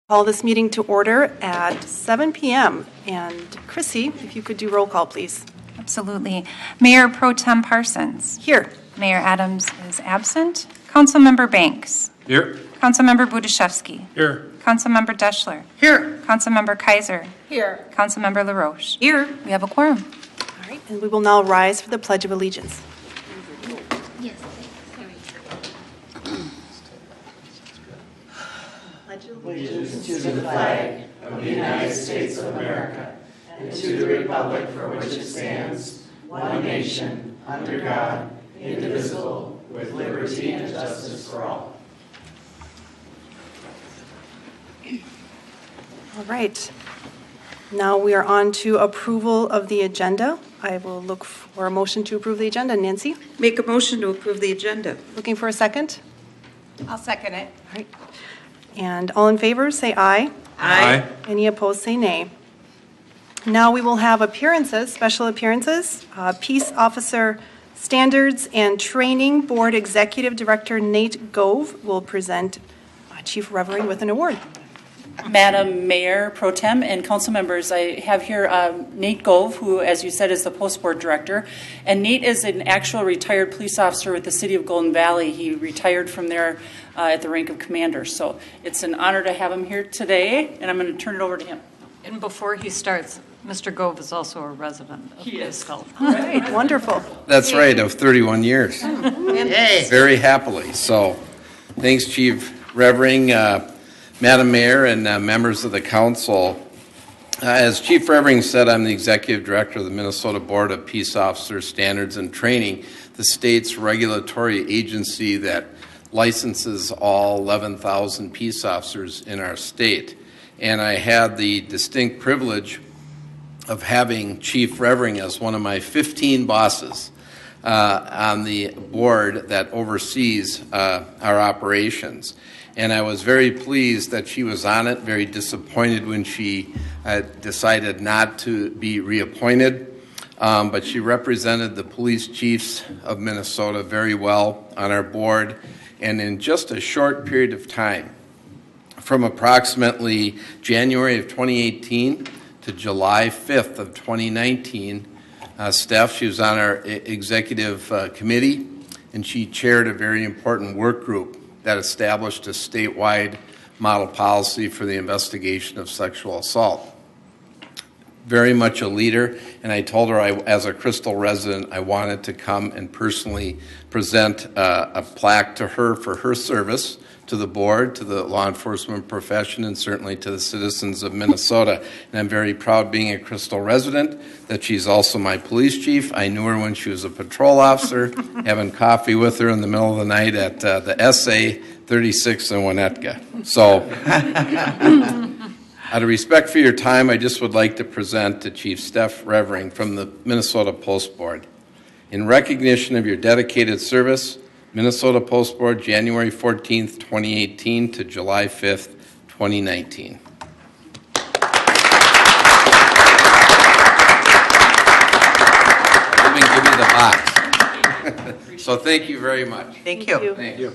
Call this meeting to order at 7 p.m. And Chrissy, if you could do roll call, please. Absolutely. Mayor Pro Tem Parsons. Here. Mayor Adams is absent. Councilmember Banks. Here. Councilmember Budashevsky. Here. Councilmember Deschler. Here. Councilmember Kaiser. Here. Councilmember LaRoche. Here. We have a quorum. All right, and we will now rise for the Pledge of Allegiance. Yes, Allegiance to the flag of the United States of America and to the republic for which it stands, one nation, under God, indivisible, with liberty and justice for all. All right. Now we are on to approval of the agenda. I will look for a motion to approve the agenda. Nancy? Make a motion to approve the agenda. Looking for a second? I'll second it. All right. And all in favor, say aye. Aye. Any opposed, say nay. Now we will have appearances, special appearances. Peace Officer Standards and Training Board Executive Director Nate Gove will present Chief Revering with an award. Madam Mayor Pro Tem and council members, I have here Nate Gove, who, as you said, is the Post Board Director. And Nate is an actual retired police officer with the City of Golden Valley. He retired from there at the rank of commander. So it's an honor to have him here today, and I'm going to turn it over to him. And before he starts, Mr. Gove is also a resident of Bristol. All right, wonderful. That's right, of 31 years. Very happily. So thanks, Chief Revering, Madam Mayor, and members of the council. As Chief Revering said, I'm the Executive Director of the Minnesota Board of Peace Officer Standards and Training, the state's regulatory agency that licenses all 11,000 peace officers in our state. And I had the distinct privilege of having Chief Revering as one of my 15 bosses on the board that oversees our operations. And I was very pleased that she was on it, very disappointed when she decided not to be reappointed. But she represented the police chiefs of Minnesota very well on our board. And in just a short period of time, from approximately January of 2018 to July 5th of 2019, Steph, she was on our executive committee, and she chaired a very important work group that established a statewide model policy for the investigation of sexual assault. Very much a leader, and I told her as a Crystal resident, I wanted to come and personally present a plaque to her for her service to the board, to the law enforcement profession, and certainly to the citizens of Minnesota. And I'm very proud, being a Crystal resident, that she's also my police chief. I knew her when she was a patrol officer, having coffee with her in the middle of the night at the SA 36 in Winnetka. So, out of respect for your time, I just would like to present to Chief Steph Revering from the Minnesota Post Board. In recognition of your dedicated service, Minnesota Post Board, January 14th, 2018 to July 5th, 2019. Give you the box. So thank you very much. Thank you. Thank you.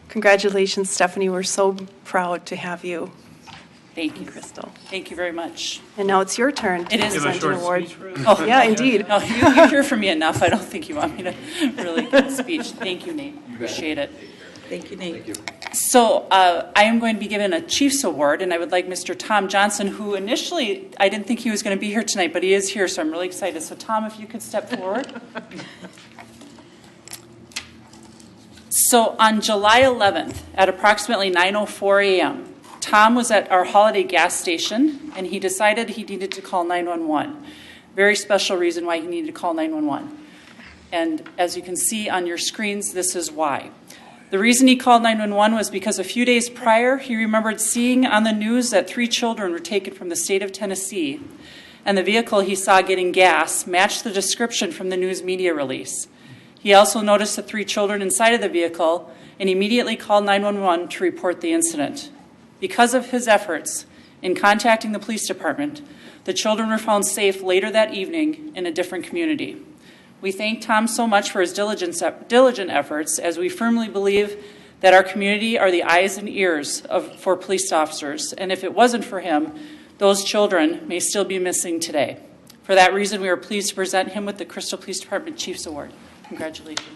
Congratulations, Stephanie. We're so proud to have you. Thank you, Crystal. Thank you very much. And now it's your turn to It is. present an award. Oh, Yeah, indeed. No, you hear from me enough. I don't think you want me to really give a speech. Thank you, Nate. Appreciate it. Thank you, Nate. Thank you. So I am going to be given a Chiefs Award, and I would like Mr. Tom Johnson, who initially I didn't think he was going to be here tonight, but he is here, so I'm really excited. So Tom, if you could step forward. So on July 11th, at approximately 9:04 a.m., Tom was at our holiday gas station, and he decided he needed to call 911. Very special reason why he needed to call 911. And as you can see on your screens, this is why. The reason he called 911 was because a few days prior, he remembered seeing on the news that 3 children were taken from the state of Tennessee, and the vehicle he saw getting gas matched the description from the news media release. He also noticed the 3 children inside of the vehicle and immediately called 911 to report the incident. Because of his efforts in contacting the police department, the children were found safe later that evening in a different community. We thank Tom so much for his diligent efforts, as we firmly believe that our community are the eyes and ears for police officers, and if it wasn't for him, those children may still be missing today. For that reason, we are pleased to present him with the Crystal Police Department Chief's Award. Congratulations.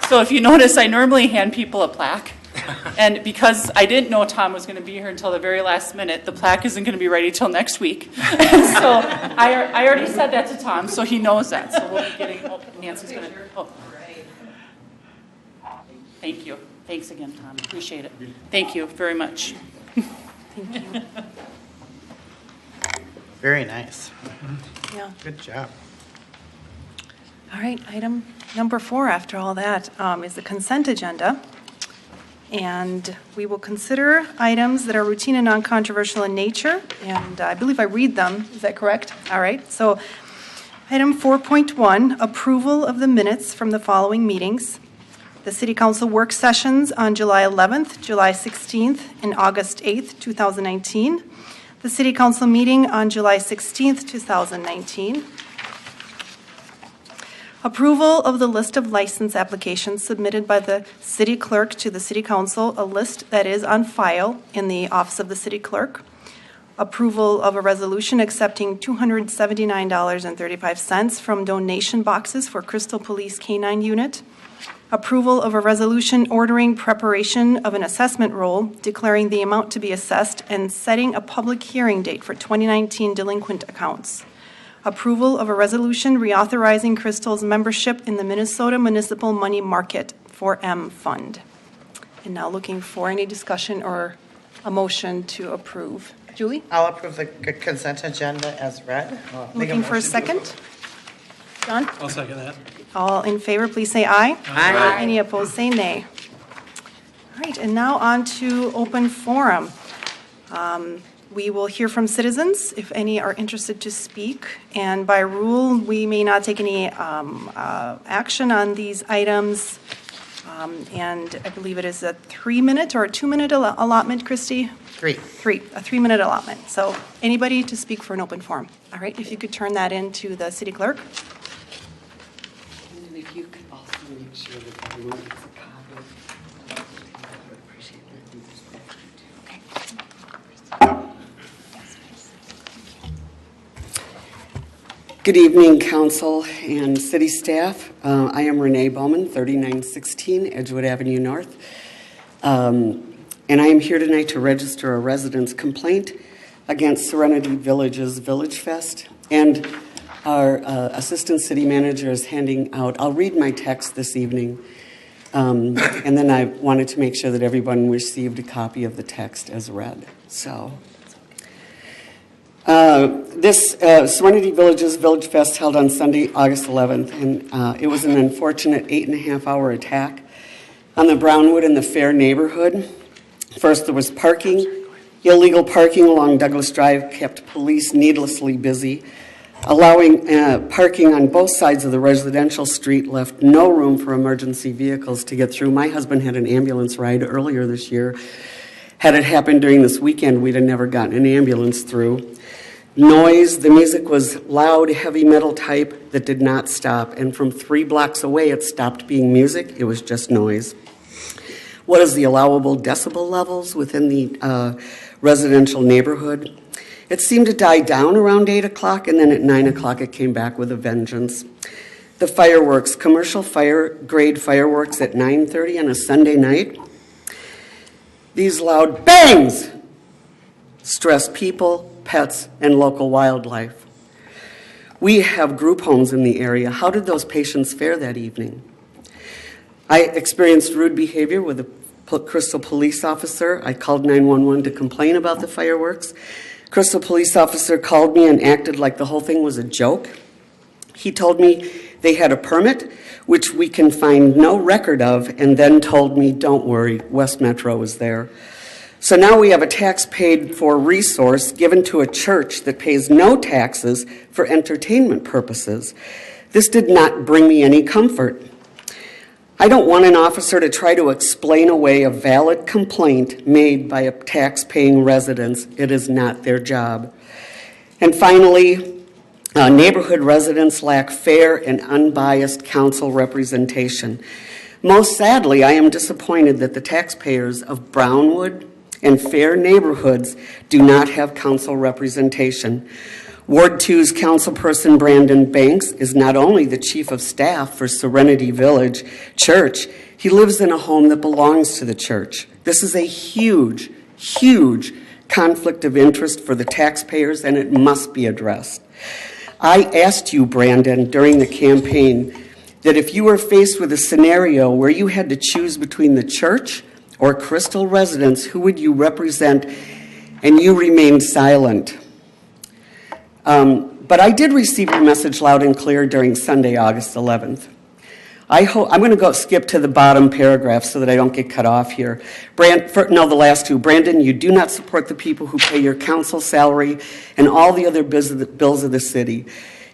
So if you notice, I normally hand people a plaque. And because I didn't know Tom was going to be here until the very last minute, the plaque isn't going to be ready till next week. So I already said that to Tom, so he knows that. So we'll be getting, Nancy's going to, thank you. Thanks again, Tom. Appreciate it. Thank you very much. Thank you. Very nice. Yeah. Good job. All right, item number 4 after all that is the consent agenda. And we will consider items that are routine and non-controversial in nature. And I believe I read them. Is that correct? All right. So item 4.1, approval of the minutes from the following meetings. The City Council work sessions on July 11th, July 16th, and August 8th, 2019. The City Council meeting on July 16th, 2019. Approval of the list of license applications submitted by the city clerk to the City Council, a list that is on file in the office of the city clerk. Approval of a resolution accepting $279.35 from donation boxes for Crystal Police K-9 unit. Approval of a resolution ordering preparation of an assessment roll, declaring the amount to be assessed, and setting a public hearing date for 2019 delinquent accounts. Approval of a resolution reauthorizing Crystal's membership in the Minnesota Municipal Money Market 4M Fund. And now looking for any discussion or a motion to approve. Julie? I'll approve the consent agenda as read. Looking for a second? John? I'll second that. All in favor, please say aye. Aye. Any opposed, say nay. All right, and now on to open forum. We will hear from citizens if any are interested to speak. And by rule, we may not take any action on these items. And I believe it is a 3-minute or a 2-minute allotment, Christy? 3. 3-minute allotment. So anybody to speak for an open forum. All right, if you could turn that in to the city clerk. And if you could also make sure that everyone gets a copy. I would appreciate that. Good evening, council and city staff. I am Renee Bowman, 3916 Edgewood Avenue North. And I am here tonight to register a resident's complaint against Serenity Village's Village Fest. And our assistant city manager is handing out, I'll read my text this evening. And then I wanted to make sure that everyone received a copy of the text as read. So. This Serenity Village's Village Fest held on Sunday, August 11th, and it was an unfortunate 8.5-hour attack on the Brownwood and the Fair neighborhood. First, there was parking. Illegal parking along Douglas Drive kept police needlessly busy. Allowing parking on both sides of the residential street left no room for emergency vehicles to get through. My husband had an ambulance ride earlier this year. Had it happened during this weekend, we'd have never gotten an ambulance through. Noise, the music was loud, heavy metal type that did not stop. And from 3 blocks away, it stopped being music. It was just noise. What is the allowable decibel levels within the residential neighborhood? It seemed to die down around 8 o'clock, and then at 9 o'clock, it came back with a vengeance. The fireworks, commercial grade fireworks at 9:30 on a Sunday night. These loud bangs stress people, pets, and local wildlife. We have group homes in the area. How did those patients fare that evening? I experienced rude behavior with a Crystal police officer. I called 911 to complain about the fireworks. Crystal police officer called me and acted like the whole thing was a joke. He told me they had a permit, which we can find no record of, and then told me, don't worry, West Metro is there. So now we have a tax-paid-for resource given to a church that pays no taxes for entertainment purposes. This did not bring me any comfort. I don't want an officer to try to explain away a valid complaint made by a tax-paying resident. It is not their job. And finally, neighborhood residents lack fair and unbiased council representation. Most sadly, I am disappointed that the taxpayers of Brownwood and fair neighborhoods do not have council representation. Ward 2's councilperson Brandon Banks is not only the chief of staff for Serenity Village Church, he lives in a home that belongs to the church. This is a huge, huge conflict of interest for the taxpayers, and it must be addressed. I asked you, Brandon, during the campaign, that if you were faced with a scenario where you had to choose between the church or Crystal residents, who would you represent? And you remained silent. But I did receive your message loud and clear during Sunday, August 11th. I'm going to skip to the bottom paragraph so that I don't get cut off here. The last two. Brandon, you do not support the people who pay your council salary and all the other bills of the city.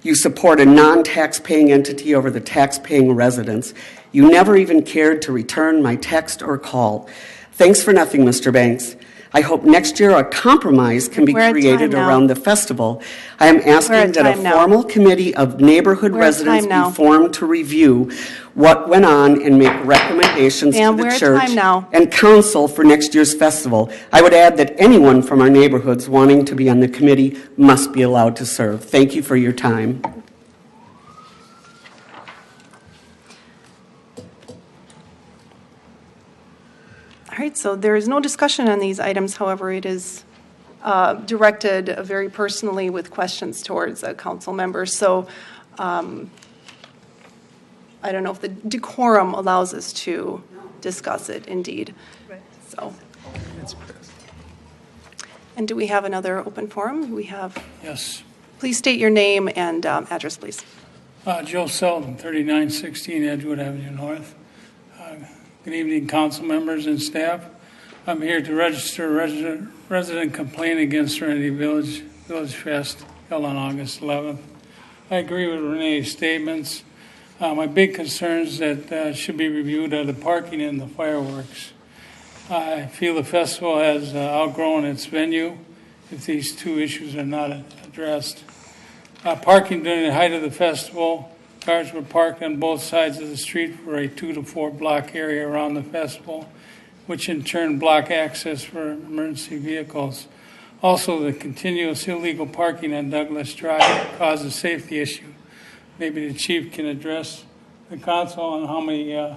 You support a non-tax-paying entity over the tax-paying residents. You never even cared to return my text or call. Thanks for nothing, Mr. Banks. I hope next year a compromise can be created around the festival. I am asking that a formal committee of neighborhood residents be formed to review what went on and make recommendations to the church and council for next year's festival. I would add that anyone from our neighborhoods wanting to be on the committee must be allowed to serve. Thank you for your time. All right, so there is no discussion on these items. However, it is directed very personally with questions towards a council member. So I don't know if the decorum allows us to discuss it, indeed. So. And do we have another open forum? We have. Yes. Please state your name and address, please. Joe Selden, 3916 Edgewood Avenue North. Good evening, council members and staff. I'm here to register a resident complaint against Serenity Village Fest held on August 11th. I agree with Renee's statements. My big concerns that should be reviewed are the parking and the fireworks. I feel the festival has outgrown its venue if these two issues are not addressed. Parking during the height of the festival. Cars were parked on both sides of the street for a 2 to 4 block area around the festival, which in turn block access for emergency vehicles. Also, the continuous illegal parking on Douglas Drive caused a safety issue. Maybe the chief can address the council on how many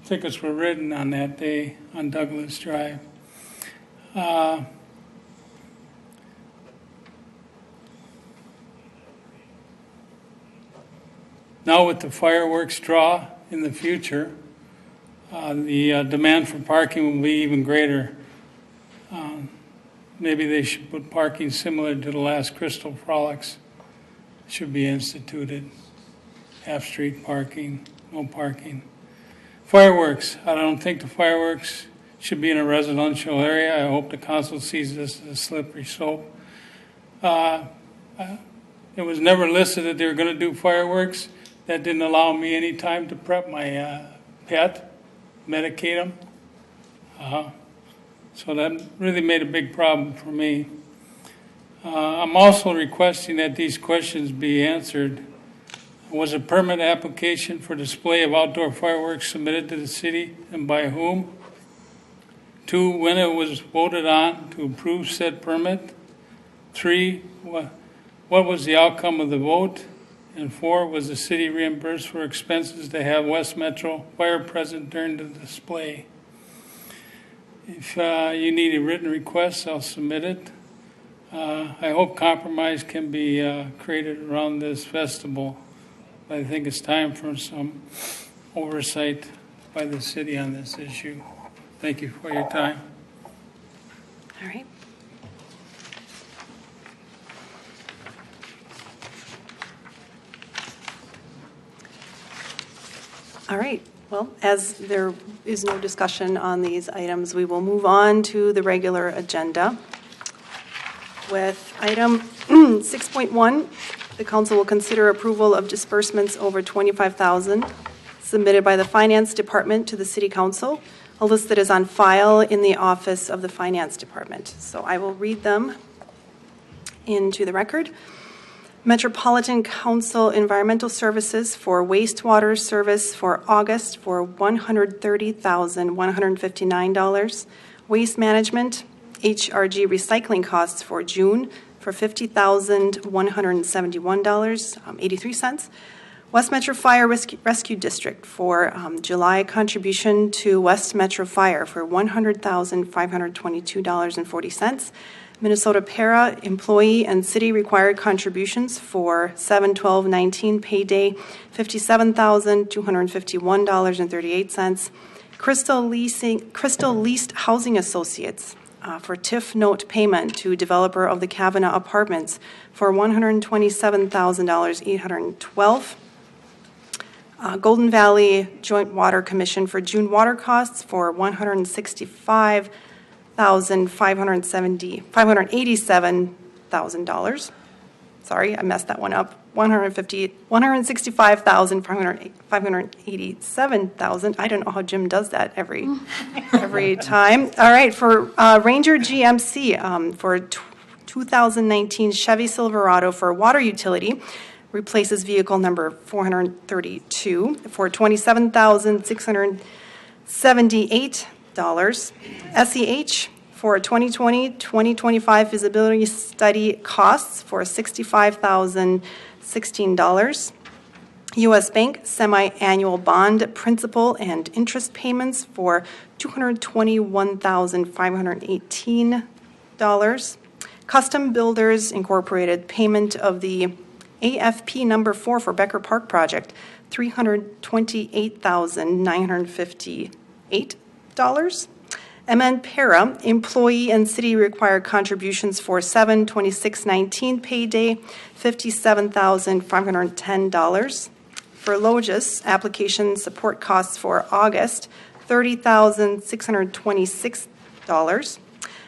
tickets were written on that day on Douglas Drive. Now with the fireworks draw in the future, the demand for parking will be even greater. Maybe they should put parking similar to the last Crystal Frolics. Should be instituted. Half-street parking, no parking. Fireworks. I don't think the fireworks should be in a residential area. I hope the council sees this as a slippery slope. It was never listed that they were going to do fireworks. That didn't allow me any time to prep my pet, medicate him. So that really made a big problem for me. I'm also requesting that these questions be answered. Was a permit application for display of outdoor fireworks submitted to the city, and by whom? 2, when it was voted on to approve said permit. 3, what was the outcome of the vote? And 4, was the city reimbursed for expenses to have West Metro Fire present during the display? If you need a written request, I'll submit it. I hope compromise can be created around this festival. I think it's time for some oversight by the city on this issue. Thank you for your time. All right. All right. Well, as there is no discussion on these items, we will move on to the regular agenda. With item 6.1, the council will consider approval of disbursements over $25,000 submitted by the Finance Department to the City Council, a list that is on file in the office of the Finance Department. So I will read them into the record. Metropolitan Council Environmental Services for wastewater service for August for $130,159. Waste Management, HRG recycling costs for June for $50,171.83. West Metro Fire Rescue District for July contribution to West Metro Fire for $100,522.40. Minnesota Para employee and city required contributions for 7/12/19 payday $57,251.38. Crystal Leased Housing Associates for TIF note payment to developer of the Kavanaugh Apartments for $127,812. Golden Valley Joint Water Commission for June water costs for $587,000. Sorry, I messed that one up. $165,587,000. I don't know how Jim does that every time. All right, for Ranger GMC for 2019 Chevy Silverado for water utility, replaces vehicle number 432 for $27,678. SEH for 2020-2025 feasibility study costs for $65,016. U.S. Bank semi-annual bond principal and interest payments for $221,518. Custom Builders Incorporated payment of the AFP number 4 for Becker Park project, $328,958. MN Para employee and city required contributions for 7/26/19 payday, $57,510. For Logis, application support costs for August, $30,626.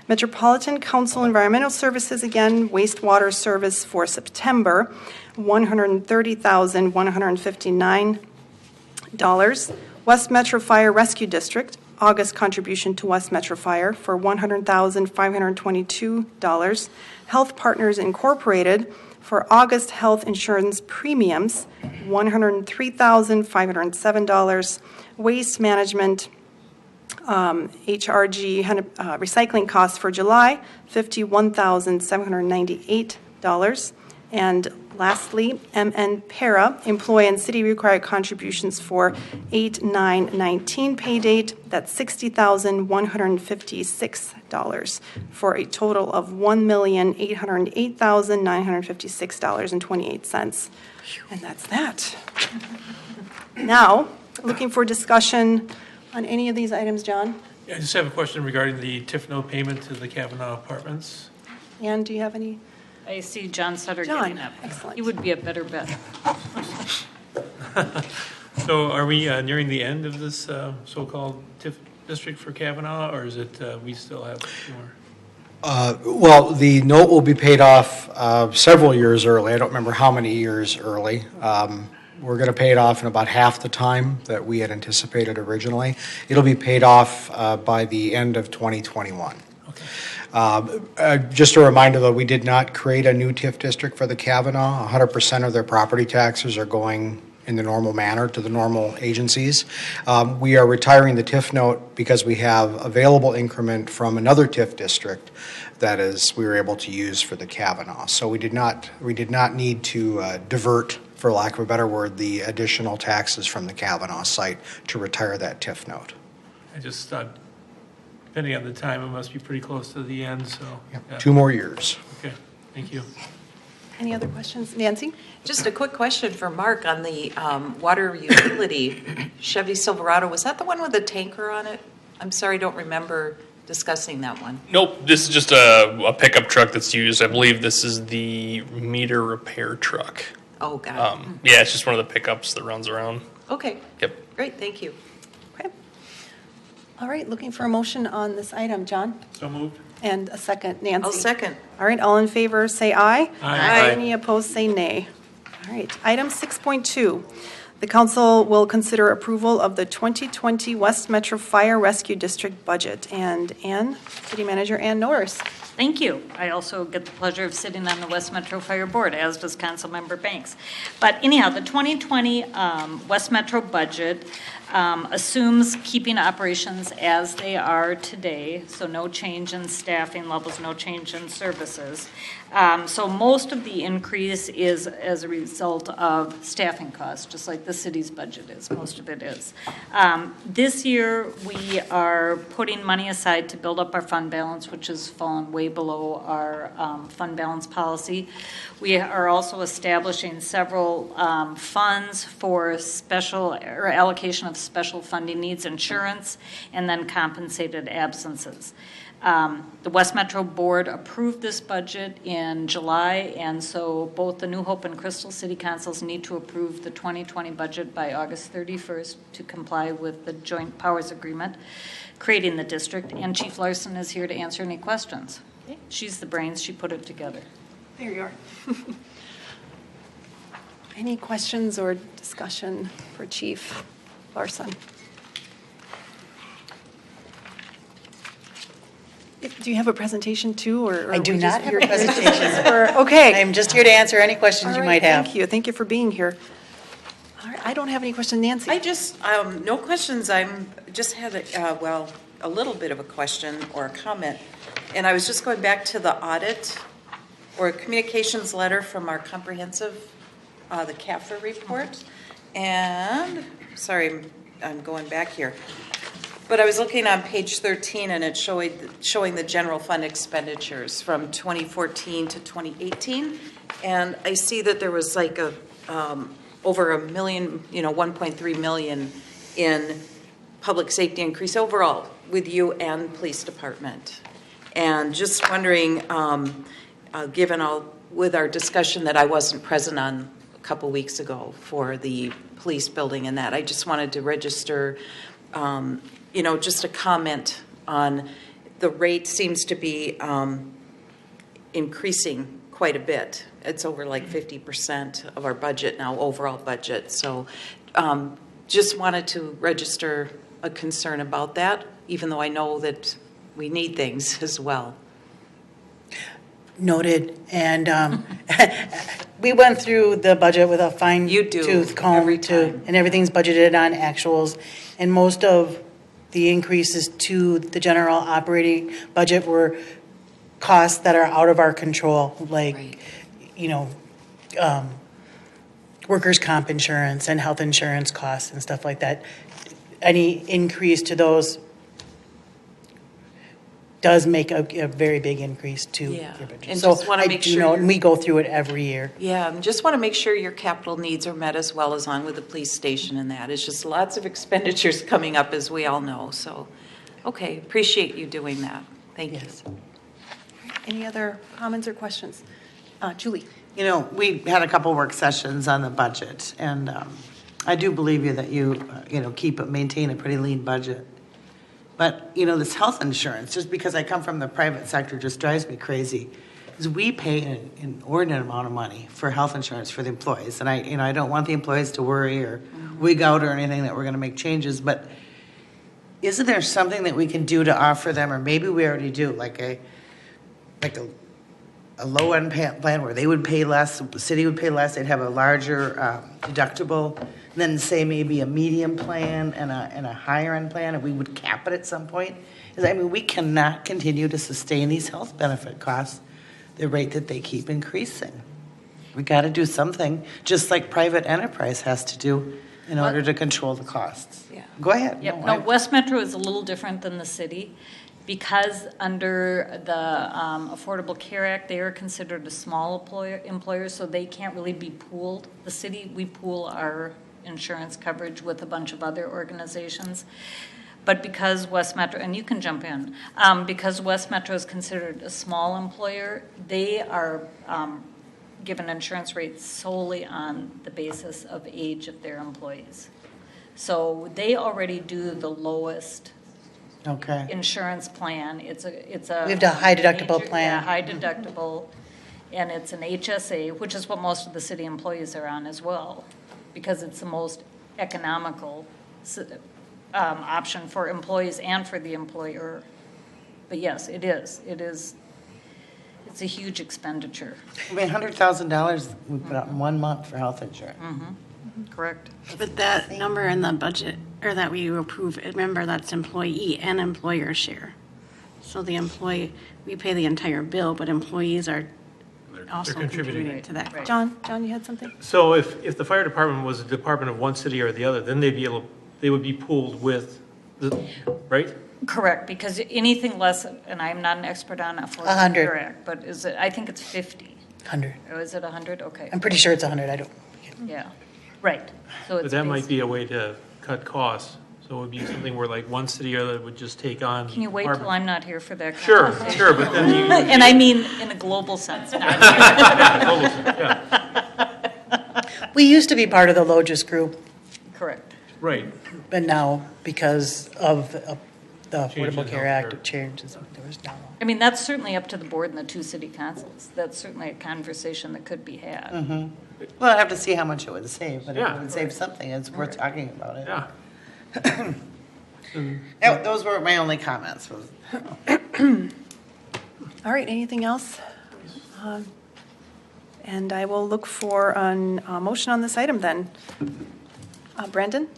Metropolitan Council Environmental Services, again, wastewater service for September, $130,159. West Metro Fire Rescue District, August contribution to West Metro Fire for $100,522. Health Partners Incorporated for August health insurance premiums, $103,507. Waste Management HRG recycling costs for July, $51,798. And lastly, MN Para employee and city required contributions for 8/9/19 pay date. That's $60,156 for a total of $1,808,956.28. And that's that. Now, looking for discussion on any of these items, John? I just have a question regarding the TIF note payment to the Kavanaugh Apartments. Ann, do you have any? I see John Sutter John, getting up. excellent. He would be a better bet. So are we nearing the end of this so-called TIF district for Kavanaugh, or is it we still have more? Well, the note will be paid off several years early. I don't remember how many years early. We're going to pay it off in about half the time that we had anticipated originally. It'll be paid off by the end of 2021. Okay. Just a reminder, though, we did not create a new TIF district for the Kavanaugh. 100% of their property taxes are going in the normal manner to the normal agencies. We are retiring the TIF note because we have available increment from another TIF district that is we were able to use for the Kavanaugh. So we did not need to divert, for lack of a better word, the additional taxes from the Kavanaugh site to retire that TIF note. I just thought, depending on the time, it must be pretty close to the end. So Yep. yeah. 2 more years. Okay, thank you. Any other questions? Nancy? Just a quick question for Mark on the water utility Chevy Silverado. Was that the one with the tanker on it? I'm sorry, I don't remember discussing that one. Nope, this is just a pickup truck that's used. I believe this is the meter repair truck. Oh, got it. Yeah, it's just one of the pickups that runs around. Okay. Yep. Great, thank you. Okay. All right, looking for a motion on this item, John? So moved. And a second, Nancy? I'll second. All right, all in favor, say aye. Aye. Any opposed, say nay. All right, item 6.2. The council will consider approval of the 2020 West Metro Fire Rescue District budget. And Ann, City Manager Ann Norris. Thank you. I also get the pleasure of sitting on the West Metro Fire Board, as does Councilmember Banks. But anyhow, the 2020 West Metro budget assumes keeping operations as they are today, so no change in staffing levels, no change in services. So most of the increase is as a result of staffing costs, just like the city's budget is, most of it is. This year, we are putting money aside to build up our fund balance, which has fallen way below our fund balance policy. We are also establishing several funds for special or allocation of special funding needs, insurance, and then compensated absences. The West Metro Board approved this budget in July, and so both the New Hope and Crystal City Councils need to approve the 2020 budget by August 31st to comply with the Joint Powers Agreement creating the district, and Chief Larson is here to answer any questions. Okay. She's the brains, she put it together. There you are. Any questions or discussion for Chief Larson? Do you have a presentation too, or I do we not just- have a presentation. Okay. I'm just here to answer any questions All you right, might have. Thank you. Thank you for being here. All right, I don't have any questions. Nancy? I just, no questions. I'm just had, a little bit of a question or a comment. And I was just going back to the audit or communications letter from our comprehensive, the CAFRA report. And, sorry, I'm going back here. But I was looking on page 13, and it's showing the general fund expenditures from 2014 to 2018. And I see that there was like over $1 million, 1.3 million in public safety increase overall with you and police department. And just wondering, given with our discussion that I wasn't present on a couple weeks ago for the police building and that, I just wanted to register just a comment on the rate seems to be increasing quite a bit. It's over like 50% of our budget now, overall budget. So just wanted to register a concern about that, even though I know that we need things as well. Noted. And we went through the budget with a fine-tooth comb, and everything's budgeted on actuals. And most of the increases to the general operating budget were costs that are out of our control, like, workers' comp insurance and health insurance costs and stuff like that. Any increase to those does make a very big increase to your budget. And so just want to make sure and we go through it every year. Yeah, and just want to make sure your capital needs are met as well as on with the police station and that. It's just lots of expenditures coming up, as we all know. So, okay, appreciate you doing that. Thank you. Any other comments or questions? Julie? We had a couple work sessions on the budget, and I do believe you that you maintain a pretty lean budget. But, this health insurance, just because I come from the private sector, just drives me crazy. Because we pay an inordinate amount of money for health insurance for the employees. And I don't want the employees to worry or wig out or anything that we're going to make changes. But isn't there something that we can do to offer them, or maybe we already do, like a low-end plan where they would pay less, the city would pay less, they'd have a larger deductible, and then say maybe a medium plan and a higher-end plan, and we would cap it at some point? Because, we cannot continue to sustain these health benefit costs the rate that they keep increasing. We got to do something, just like private enterprise has to do in order to control the costs. Yeah. Go ahead. Yep. No, West Metro is a little different than the city. Because under the Affordable Care Act, they are considered a small employer, so they can't really be pooled. The city, we pool our insurance coverage with a bunch of other organizations. But because West Metro, and you can jump in, because West Metro is considered a small employer, they are given insurance rates solely on the basis of age of their employees. So they already do the lowest insurance plan. It's a We have a high deductible plan. Yeah, high deductible, and it's an HSA, which is what most of the city employees are on as well, because it's the most economical option for employees and for the employer. But yes, it is. It's a huge expenditure. I mean, $100,000 we put out in 1 month for health insurance. Correct. But that number in the budget, or that we approve, remember that's employee and employer share. So the employee, we pay the entire bill, but employees are also contributing. contributing to that. John, you had something? So if the fire department was a department of one city or the other, then they would be pooled with right? Correct, because anything less, and I'm not an expert on Affordable 100. Care Act, but is it, I think it's 50. 100. Or is it 100? Okay. I'm pretty sure it's 100. I don't. Yeah, right. So But it's that might be a way to cut costs. So it would be something where like one city or other would just take on. Can you wait till I'm not here for that Sure, conversation? sure, but then you. And I mean in a global sense, not We used to be part of the Logis group, correct. Right. but now because of the Change Affordable in Care Act healthcare. changes, there was now. I mean, that's certainly up to the board and the two city councils. That's certainly a conversation that could be had. Well, I'd have to see how much it would save, but if Yeah. it would save something, it's worth talking about it. Yeah. Those were my only comments. All right, anything else? And I will look for a motion on this item then. Brandon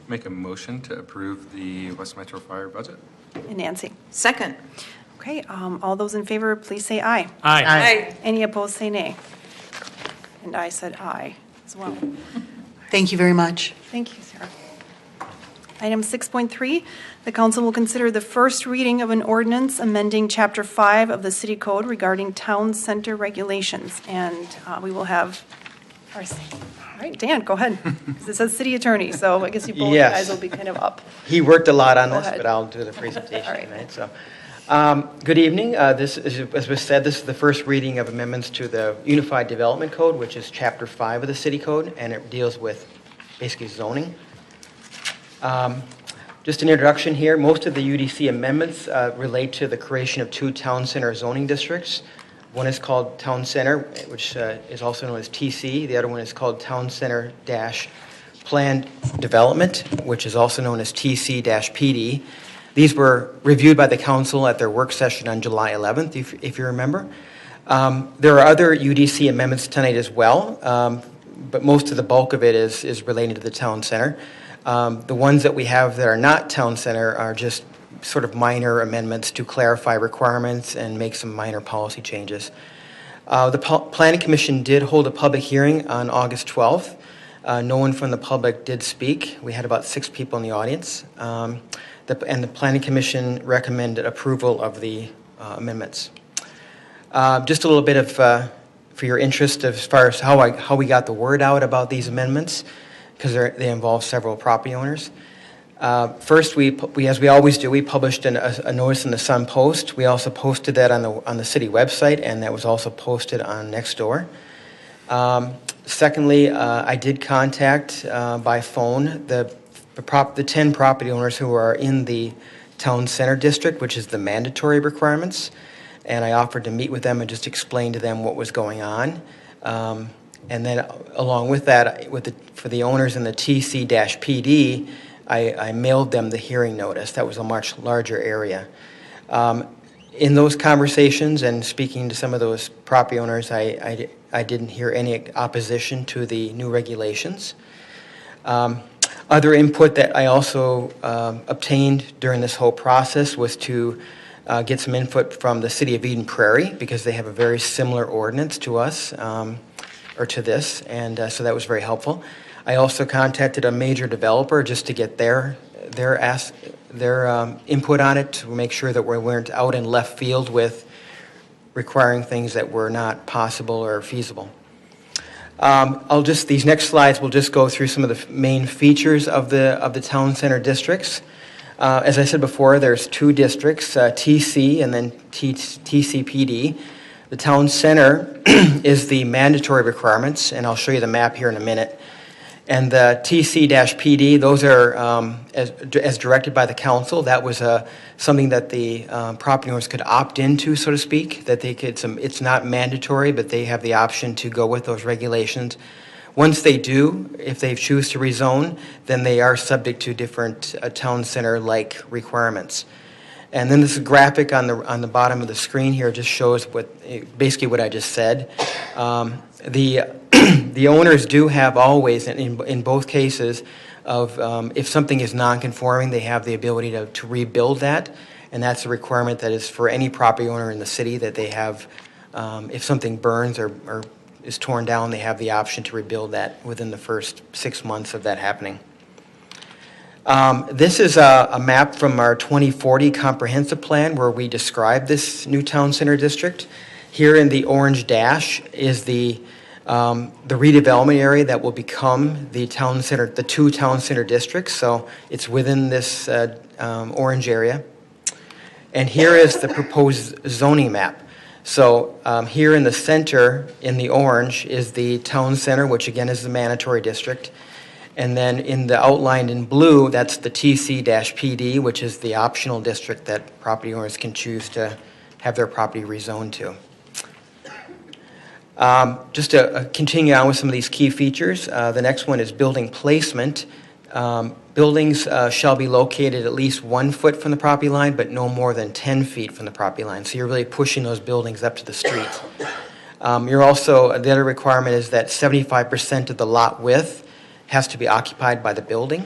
Make a motion to approve the West Metro Fire budget. and Nancy. Second. Okay, all those in favor, please say aye. Aye. Any opposed, say nay. And I said aye as well. Thank you very much. Thank you, Sarah. Item 6.3, the council will consider the first reading of an ordinance amending Chapter 5 of the City Code regarding town center regulations. And we will have our, all right, Dan, go ahead. 'Cause it says city attorney, so I guess you both Yes. guys will be kind of up. He worked a lot on Go this, ahead. but I'll do the presentation All right. tonight. So, good evening. This is, as was said, this is the first reading of amendments to the Unified Development Code, which is Chapter 5 of the City Code, and it deals with basically zoning. Just an introduction here. Most of the UDC amendments relate to the creation of two town center zoning districts. One is called Town Center, which is also known as TC. The other one is called Town Center Planned Development, which is also known as TC-PD. These were reviewed by the council at their work session on July 11th, if you remember. There are other UDC amendments tonight as well, but most of the bulk of it is related to the town center. The ones that we have that are not town center are just sort of minor amendments to clarify requirements and make some minor policy changes. The Planning Commission did hold a public hearing on August 12th. No one from the public did speak. We had about 6 people in the audience. And the Planning Commission recommended approval of the amendments. Just a little bit of, for your interest as far as how we got the word out about these amendments, because they involve several property owners. First, we as we always do, we published a notice in the Sun Post. We also posted that on the city website, and that was also posted on Nextdoor. Secondly, I did contact by phone the 10 property owners who are in the town center district, which is the mandatory requirements, and I offered to meet with them and just explain to them what was going on. And then along with that, for the owners in the TC-PD, I mailed them the hearing notice. That was a much larger area. In those conversations and speaking to some of those property owners, I didn't hear any opposition to the new regulations. Other input that I also obtained during this whole process was to get some input from the city of Eden Prairie, because they have a very similar ordinance to us, or to this, and so that was very helpful. I also contacted a major developer just to get their input on it, to make sure that we weren't out in left field with requiring things that were not possible or feasible. These next slides will just go through some of the main features of the town center districts. As I said before, there's 2 districts, TC and then TCPD. The town center is the mandatory requirements, and I'll show you the map here in a minute. And the TC-PD, those are, as directed by the council, that was something that the property owners could opt into, so to speak, that they could. It's not mandatory, but they have the option to go with those regulations Once they do, if they choose to rezone, then they are subject to different town center-like requirements. And then this graphic on the bottom of the screen here just shows basically what I just said. The owners do have always, in both cases, if something is non-conforming, they have the ability to rebuild that, and that's a requirement that is for any property owner in the city, that they have, if something burns or is torn down, they have the option to rebuild that within the first 6 months of that happening. This is a map from our 2040 comprehensive plan where we describe this new town center district. Here in the orange dash is the redevelopment area that will become the town center, the two town center districts. So it's within this orange area. And here is the proposed zoning map. So here in the center, in the orange, is the town center, which again is the mandatory district. And then in the outlined in blue, that's the TC-PD, which is the optional district that property owners can choose to have their property rezoned to. Just to continue on with some of these key features, the next one is building placement. Buildings shall be located at least 1 foot from the property line, but no more than 10 feet from the property line. So you're really pushing those buildings up to the street. The other requirement is that 75% of the lot width has to be occupied by the building.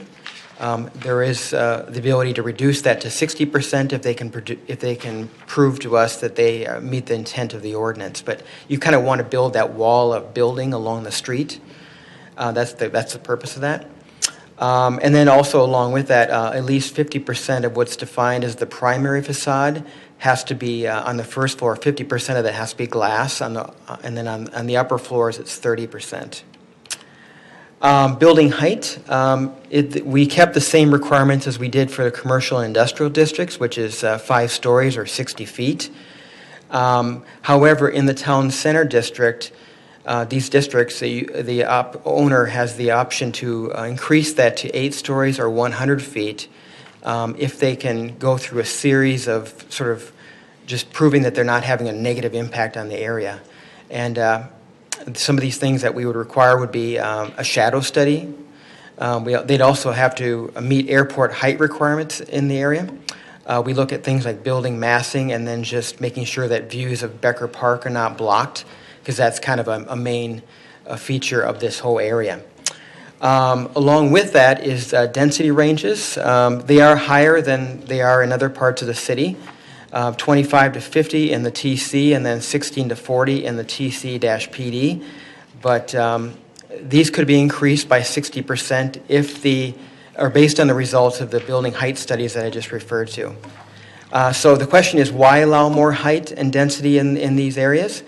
There is the ability to reduce that to 60% if they can prove to us that they meet the intent of the ordinance. But you kind of want to build that wall of building along the street. That's the purpose of that. And then also along with that, at least 50% of what's defined as the primary facade has to be on the first floor. 50% of that has to be glass, and then on the upper floors it's 30%. Building height, we kept the same requirements as we did for the commercial and industrial districts, which is 5 stories or 60 feet. However, in the town center district, these districts, the owner has the option to increase that to 8 stories or 100 feet if they can go through a series of sort of just proving that they're not having a negative impact on the area. And some of these things that we would require would be a shadow study. They'd also have to meet airport height requirements in the area. We look at things like building massing and then just making sure that views of Becker Park are not blocked, because that's kind of a main feature of this whole area. Along with that is density ranges. They are higher than they are in other parts of the city. 25 to 50 in the TC, and then 16 to 40 in the TC-PD. But these could be increased by 60% based on the results of the building height studies that I just referred to. So the question is, why allow more height and density in these areas?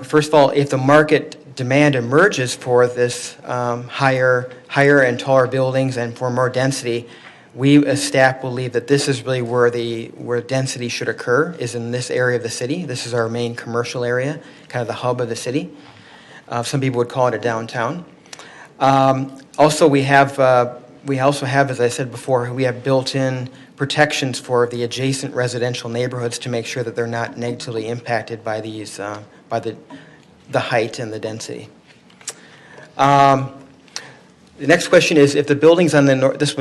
First of all, if the market demand emerges for this higher and taller buildings and for more density, we as staff believe that this is really where density should occur, is in this area of the city. This is our main commercial area, kind of the hub of the city. Some people would call it a downtown. Also, we also have, as I said before, we have built-in protections for the adjacent residential neighborhoods to make sure that they're not negatively impacted by these, by the height and the density. The next question is, if the buildings on the north, this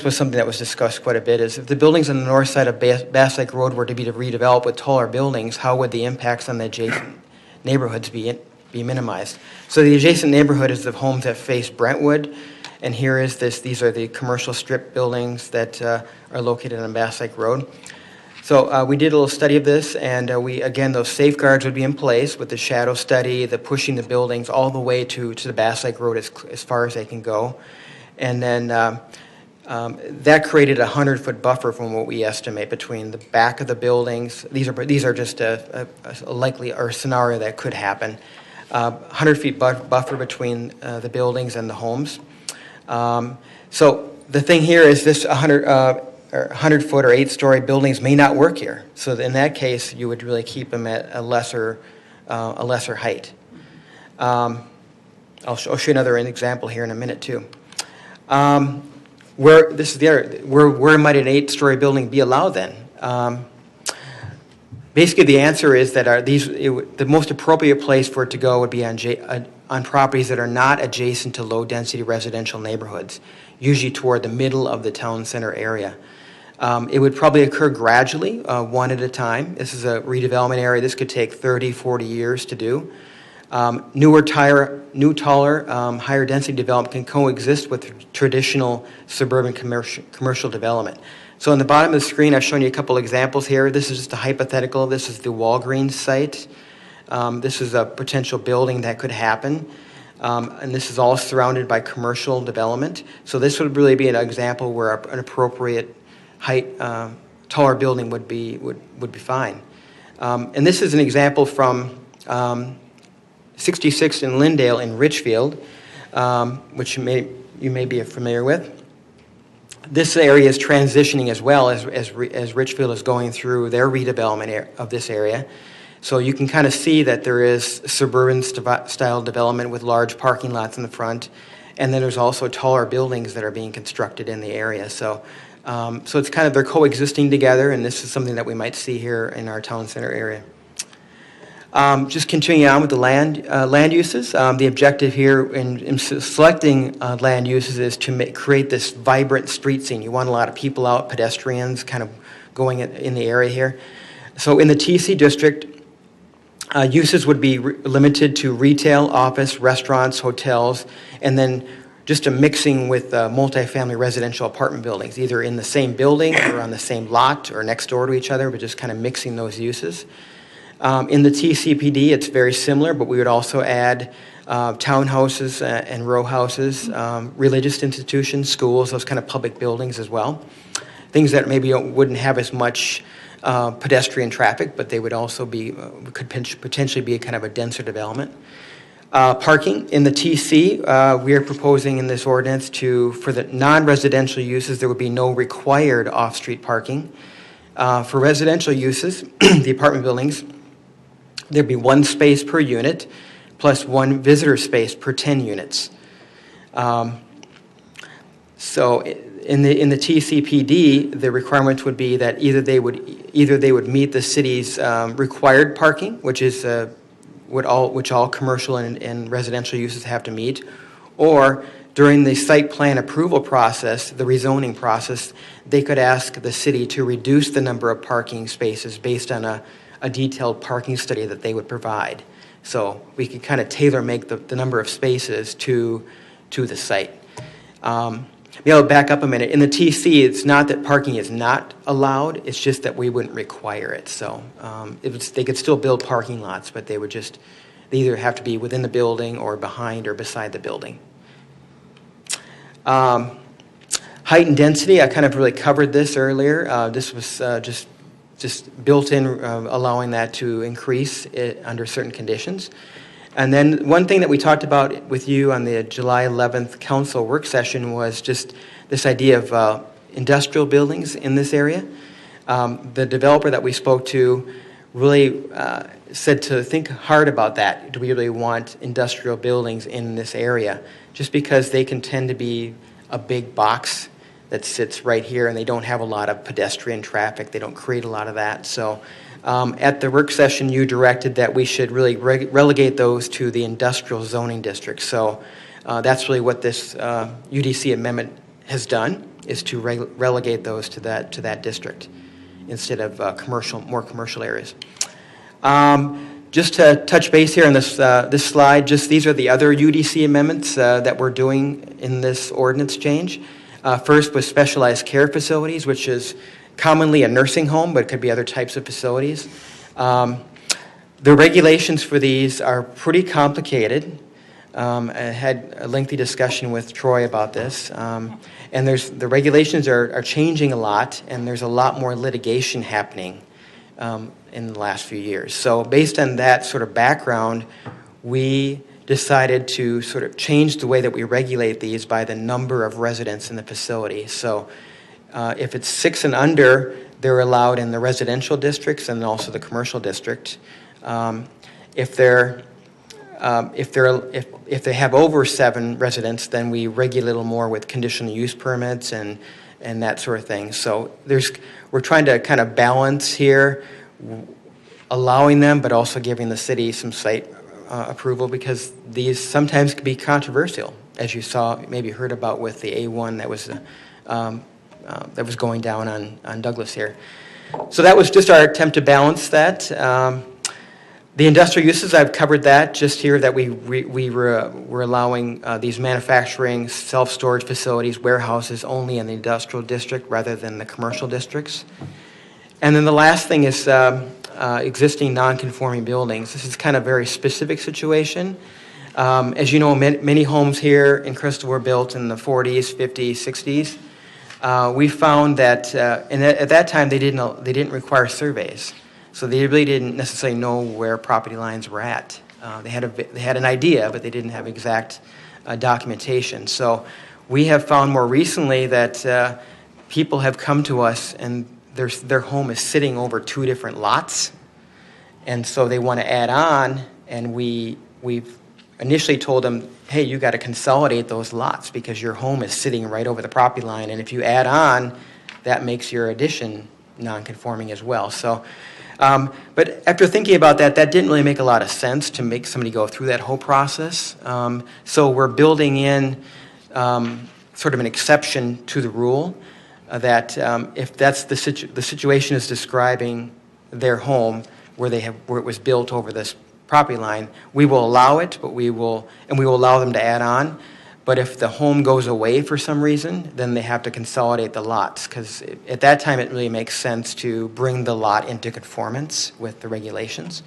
was something that was discussed quite a bit, is if the buildings on the north side of Bass Lake Road were to be redeveloped with taller buildings, how would the impacts on the adjacent neighborhoods be minimized? So the adjacent neighborhood is the homes that face Brentwood, and here is these are the commercial strip buildings that are located on Bass Lake Road. So we did a little study of this, and again, those safeguards would be in place with the shadow study, the pushing the buildings all the way to the Bass Lake Road as far as they can go. And then that created a 100-foot buffer from what we estimate between the back of the buildings. These are just a likely or scenario that could happen. 100-feet buffer between the buildings and the homes. So the thing here is this 100-foot or 8-story buildings may not work here. So in that case, you would really keep them at a lesser height. I'll show you another example here in a minute too. Where might an 8-story building be allowed then? Basically, the answer is that the most appropriate place for it to go would be on properties that are not adjacent to low-density residential neighborhoods, usually toward the middle of the town center area. It would probably occur gradually, one at a time. This is a redevelopment area. This could take 30, 40 years to do. Taller, higher density development can coexist with traditional suburban commercial development. So on the bottom of the screen, I've shown you a couple examples here. This is just a hypothetical. This is the Walgreens site. This is a potential building that could happen. And this is all surrounded by commercial development. So this would really be an example where an appropriate height, taller building would be fine. And this is an example from 66 in Lyndale in Richfield, which you may be familiar with. This area is transitioning as well as Richfield is going through their redevelopment of this area. So you can kind of see that there is suburban style development with large parking lots in the front, and then there's also taller buildings that are being constructed in the area. So it's kind of, they're coexisting together, and this is something that we might see here in our town center area. Just continuing on with the land uses, the objective here in selecting land uses is to create this vibrant street scene. You want a lot of people out, pedestrians kind of going in the area here. So in the TC district, uses would be limited to retail, office, restaurants, hotels, and then just a mixing with multifamily residential apartment buildings, either in the same building or on the same lot or next door to each other, but just kind of mixing those uses. In the TCPD, it's very similar, but we would also add townhouses and row houses, religious institutions, schools, those kind of public buildings as well. Things that maybe wouldn't have as much pedestrian traffic, but they would also could potentially be a kind of a denser development. Parking in the TC, we are proposing in this ordinance for the non-residential uses, there would be no required off-street parking. For residential uses, the apartment buildings, there'd be one space per unit plus one visitor space per 10 units. So in the TCPD, the requirements would be that either they would meet the city's required parking, which is which all commercial and residential uses have to meet, or during the site plan approval process, the rezoning process, they could ask the city to reduce the number of parking spaces based on a detailed parking study that they would provide. So we could kind of tailor-make the number of spaces to the site. Maybe I'll back up a minute. In the TC, it's not that parking is not allowed, it's just that we wouldn't require it. So they could still build parking lots, but they either have to be within the building or behind or beside the building. Height and density, I kind of really covered this earlier. This was just built in, allowing that to increase under certain conditions. And then one thing that we talked about with you on the July 11th council work session was just this idea of industrial buildings in this area. The developer that we spoke to really said to think hard about that. Do we really want industrial buildings in this area? Just because they can tend to be a big box that sits right here, and they don't have a lot of pedestrian traffic. They don't create a lot of that. So at the work session, you directed that we should really relegate those to the industrial zoning district. So that's really what this UDC amendment has done, is to relegate those to that district instead of more commercial areas. Just to touch base here on this slide, these are the other UDC amendments that we're doing in this ordinance change. First was specialized care facilities, which is commonly a nursing home, but it could be other types of facilities. The regulations for these are pretty complicated. I had a lengthy discussion with Troy about this. And the regulations are changing a lot, and there's a lot more litigation happening in the last few years. So based on that sort of background, we decided to sort of change the way that we regulate these by the number of residents in the facility. So if it's 6 and under, they're allowed in the residential districts and also the commercial district. If they have over 7 residents, then we regulate a little more with conditional use permits and that sort of thing. So we're trying to kind of balance here allowing them, but also giving the city some site approval, because these sometimes can be controversial, as you saw, maybe heard about with the A1 that was going down on Douglas here. So that was just our attempt to balance that. The industrial uses, I've covered that just here, that we're allowing these manufacturing, self-storage facilities, warehouses only in the industrial district rather than the commercial districts. And then the last thing is existing non-conforming buildings. This is kind of a very specific situation. As you know, many homes here in Crystal were built in the 40s, 50s, 60s. We found that, and at that time they didn't require surveys, so they really didn't necessarily know where property lines were at. They had an idea, but they didn't have exact documentation. So we have found more recently that people have come to us and their home is sitting over 2 different lots, and so they want to add on, and we've initially told them, hey, you got to consolidate those lots because your home is sitting right over the property line, and if you add on, that makes your addition non-conforming as well. So, but after thinking about that, that didn't really make a lot of sense to make somebody go through that whole process. So we're building in sort of an exception to the rule that if that's the situation is describing their home where it was built over this property line, we will allow it, but we will allow them to add on. But if the home goes away for some reason, then they have to consolidate the lots, because at that time it really makes sense to bring the lot into conformance with the regulations.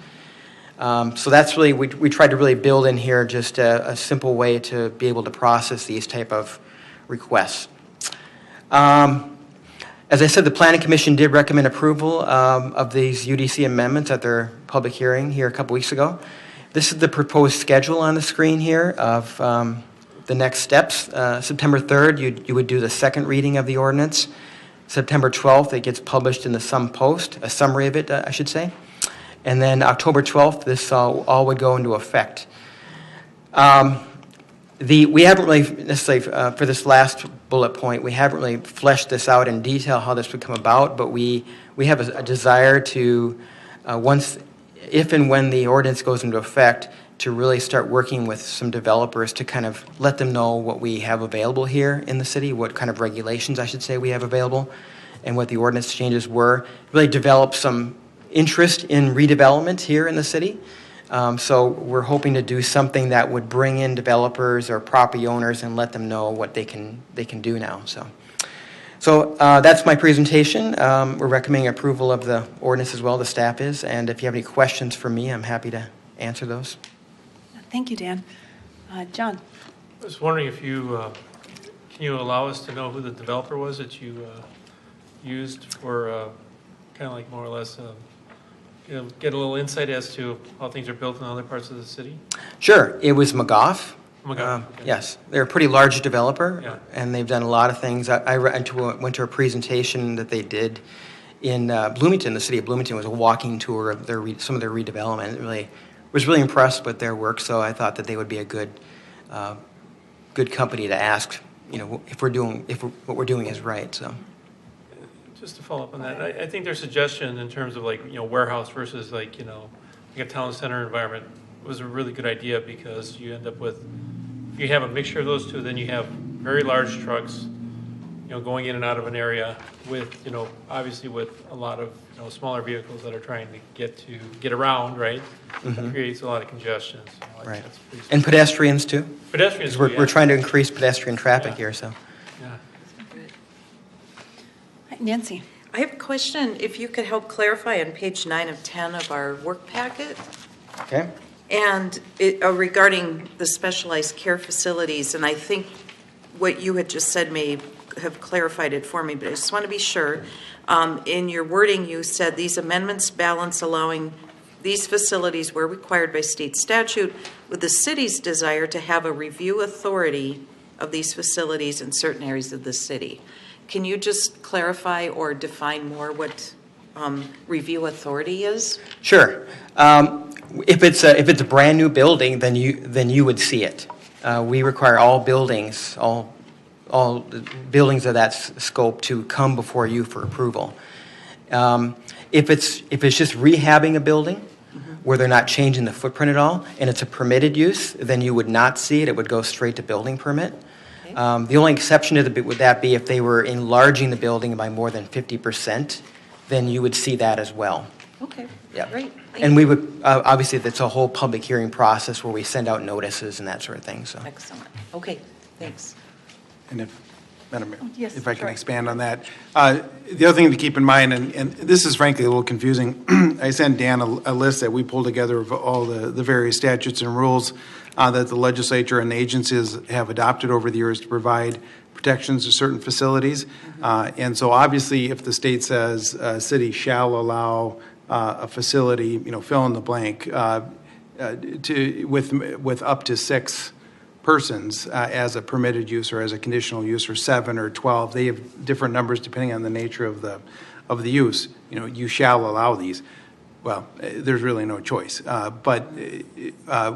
So that's really, we tried to really build in here just a simple way to be able to process these type of requests. As I said, the Planning Commission did recommend approval of these UDC amendments at their public hearing here a couple weeks ago. This is the proposed schedule on the screen here of the next steps. September 3rd, you would do the second reading of the ordinance. September 12th, it gets published in the Sun Post, a summary of it, I should say. And then October 12th, this all would go into effect. We haven't really necessarily, for this last bullet point, we haven't really fleshed this out in detail how this would come about, but we have a desire to, if and when the ordinance goes into effect, to really start working with some developers to kind of let them know what we have available here in the city, what kind of regulations, I should say, we have available, and what the ordinance changes were. Really develop some interest in redevelopment here in the city. So we're hoping to do something that would bring in developers or property owners and let them know what they can do now. So that's my presentation. We're recommending approval of the ordinance as well, the staff is. And if you have any questions for me, I'm happy to answer those. Thank you, Dan. John? I was wondering if can you allow us to know who the developer was that you used for kind of like more or less get a little insight as to how things are built in other parts of the city? Sure. It was McGough. Okay. Yes. They're a pretty large developer, Yeah. and they've done a lot of things. I went to a presentation that they did in Bloomington. The city of Bloomington was a walking tour of some of their redevelopment. It was really impressed with their work, so I thought that they would be a good company to ask, if what we're doing is right. So. Just to follow up on that, I think their suggestion in terms of warehouse versus like a town center environment was a really good idea, because you end up with, if you have a mixture of those two, then you have very large trucks, going in and out of an area with, obviously with a lot of, smaller vehicles that are trying to get around, right? Mm-hmm. It creates a lot of congestion. So right. And pedestrians too. Pedestrians. We're trying to increase pedestrian traffic here, so. Yeah. Nancy? I have a question, if you could help clarify on page 9 of 10 of our work packet. Okay. And regarding the specialized care facilities, and I think what you had just said may have clarified it for me, but I just want to be sure. In your wording, you said these amendments balance allowing these facilities where required by state statute with the city's desire to have a review authority of these facilities in certain areas of the city. Can you just clarify or define more what review authority is? Sure. If it's a brand new building, then you would see it. We require all buildings of that scope to come before you for approval. If it's just rehabbing a building where they're not changing the footprint at all, and it's a permitted use, then you would not see it. It would go straight to building permit. The only exception to would that be if they were enlarging the building by more than 50%, then you would see that as well. Okay, Yeah. great. Thank And you. we would, obviously, that's a whole public hearing process where we send out notices and that sort of thing, so. Excellent. Okay, thanks. And if, Madam Mayor, yes, if I can Troy. expand on that. The other thing to keep in mind, and this is frankly a little confusing, I sent Dan a list that we pulled together of all the various statutes and rules that the legislature and agencies have adopted over the years to provide protections to certain facilities. And so obviously, if the state says a city shall allow a facility, fill in the blank, with up to 6 persons as a permitted use or as a conditional use, or 7 or 12. They have different numbers depending on the nature of the use. You shall allow these. Well, there's really no choice. But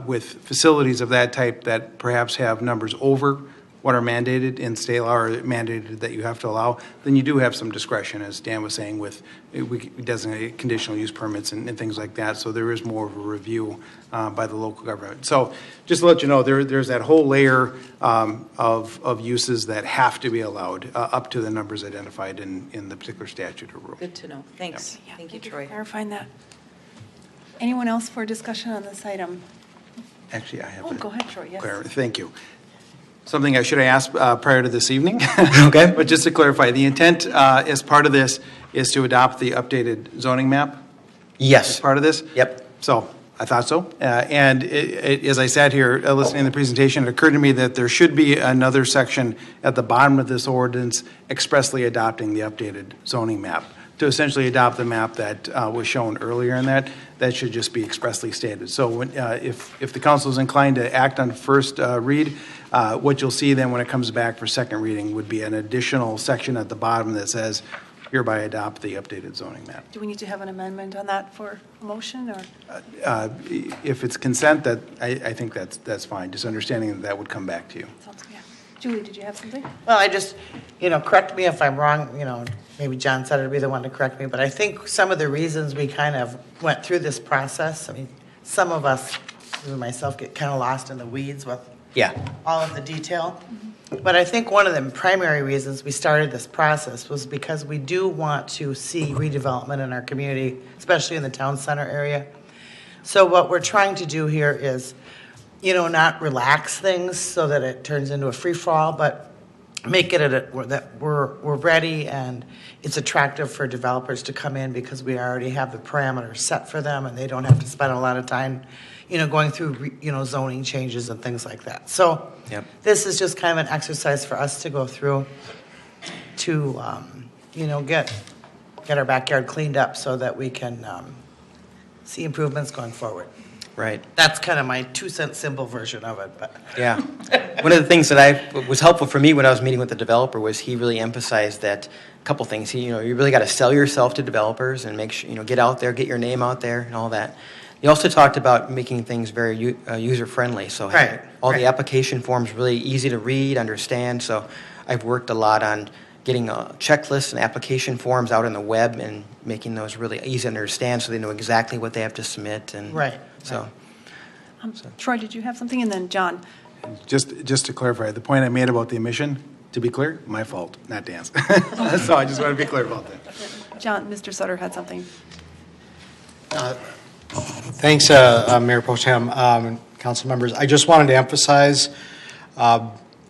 with facilities of that type that perhaps have numbers over what are mandated in state law or mandated that you have to allow, then you do have some discretion, as Dan was saying, with we designate conditional use permits and things like that. So there is more of a review by the local government. So just to let you know, there's that whole layer of uses that have to be allowed up to the numbers identified in the particular statute or rule. Good to know. Thanks. Yeah, Thank you, Troy. Clarifying that. Anyone else for discussion on this item? Actually, I have Oh, go ahead, Troy, yes. Thank you. Something I should have asked prior to this evening. Okay. But just to clarify, the intent as part of this is to adopt the updated zoning map? Yes. As part of this? Yep. So I thought so. And as I sat here listening to the presentation, it occurred to me that there should be another section at the bottom of this ordinance expressly adopting the updated zoning map, to essentially adopt the map that was shown earlier in that. That should just be expressly stated. So when, if the council is inclined to act on first read, what you'll see then when it comes back for second reading would be an additional section at the bottom that says, hereby adopt the updated zoning map. Do we need to have an amendment on that for a motion, or? If it's consent, that I think that's fine. Just understanding that would come back to you. Sounds good. Julie, did you have something? Well, I just, correct me if I'm wrong, maybe John said it'd be the one to correct me, but I think some of the reasons we kind of went through this process, some of us, even myself, get kind of lost in the weeds with all of the detail. But I think one of the primary reasons we started this process was because we do want to see redevelopment in our community, especially in the town center area. So what we're trying to do here is, not relax things so that it turns into a free-for-all, but make it that we're ready and it's attractive for developers to come in because we already have the parameters set for them and they don't have to spend a lot of time, going through, zoning changes and things like that. So this is just kind of an exercise for us to go through to, get our backyard cleaned up so that we can see improvements going forward. Right. That's kind of my 2-cent simple version of it. But Yeah. One of the things that was helpful for me when I was meeting with the developer was he really emphasized that a couple things. You really got to sell yourself to developers and make sure, get out there, get your name out there and all that. He also talked about making things very user-friendly. So all the application forms really easy to read, understand. So I've worked a lot on getting checklists and application forms out on the web and making those really easy to understand so they know exactly what they have to submit. And So. Troy, did you have something? And then John. Just to clarify, the point I made about the emission, to be clear, my fault, not Dan's. So I just want to be clear about that. John, Mr. Sutter had something. Thanks, Mayor Pro Tem, council members. I just wanted to emphasize,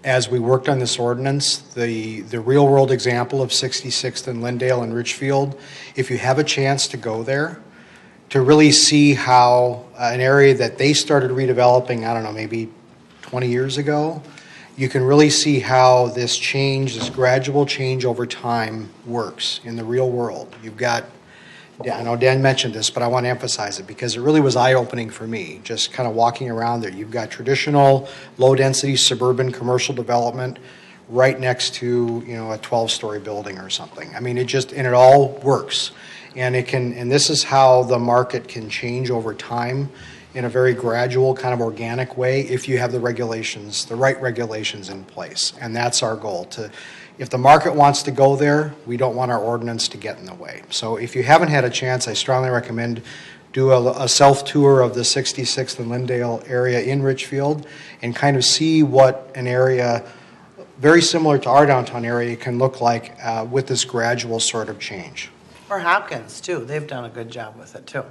as we worked on this ordinance, the real-world example of 66th and Lindale and Richfield, if you have a chance to go there, to really see how an area that they started redeveloping, I don't know, maybe 20 years ago, you can really see how this gradual change over time works in the real world. You've got, I know Dan mentioned this, but I want to emphasize it because it really was eye-opening for me, just kind of walking around there. You've got traditional, low-density suburban commercial development right next to, a 12-story building or something. It all works. And this is how the market can change over time in a very gradual, kind of organic way if you have the right regulations in place. And that's our goal, to If the market wants to go there, we don't want our ordinance to get in the way. So if you haven't had a chance, I strongly recommend do a self-tour of the 66th and Lindale area in Richfield and kind of see what an area very similar to our downtown area can look like with this gradual sort of change. Or Hopkins, too. They've done a good job with it, too. All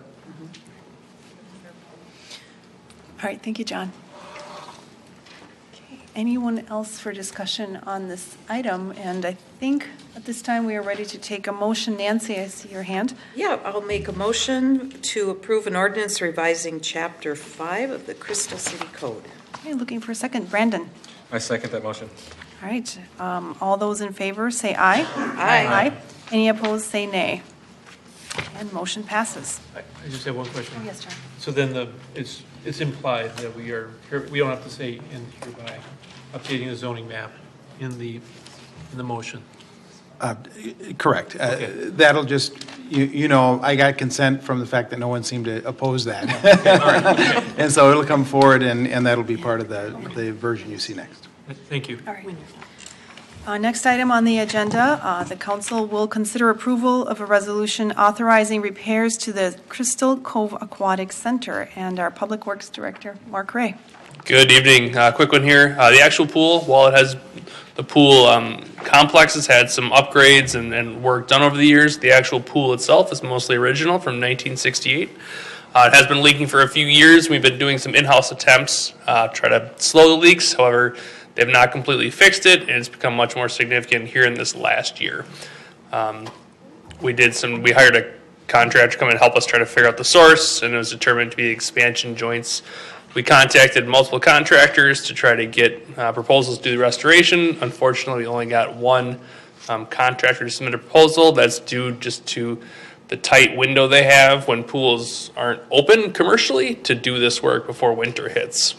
right, thank you, John. Okay, anyone else for discussion on this item? And I think at this time we are ready to take a motion. Nancy, I see your hand. Yeah, I'll make a motion to approve an ordinance revising Chapter 5 of the Crystal City Code. Okay, looking for a second. Brandon. I second that motion. All right, all those in favor say aye. Aye. Any opposed say nay. And motion passes. I just have one question. Oh, yes, John. So then it's implied that we don't have to say in hereby updating the zoning map in the motion. Correct. Okay. That'll just, I got consent from the fact that no one seemed to oppose that. And so it'll come forward, and that'll be part of the version you see next. Thank you. All right. Next item on the agenda, the council will consider approval of a resolution authorizing repairs to the Crystal Cove Aquatic Center. And our Public Works Director, Mark Ray. Good evening. Quick one here. The actual pool, while it has the pool complex has had some upgrades and work done over the years, the actual pool itself is mostly original from 1968. It has been leaking for a few years. We've been doing some in-house attempts to try to slow the leaks. However, they have not completely fixed it, and it's become much more significant here in this last year. We hired a contractor to come and help us try to figure out the source, and it was determined to be the expansion joints. We contacted multiple contractors to try to get proposals to do the restoration. Unfortunately, we only got one contractor to submit a proposal. That's due just to the tight window they have when pools aren't open commercially to do this work before winter hits.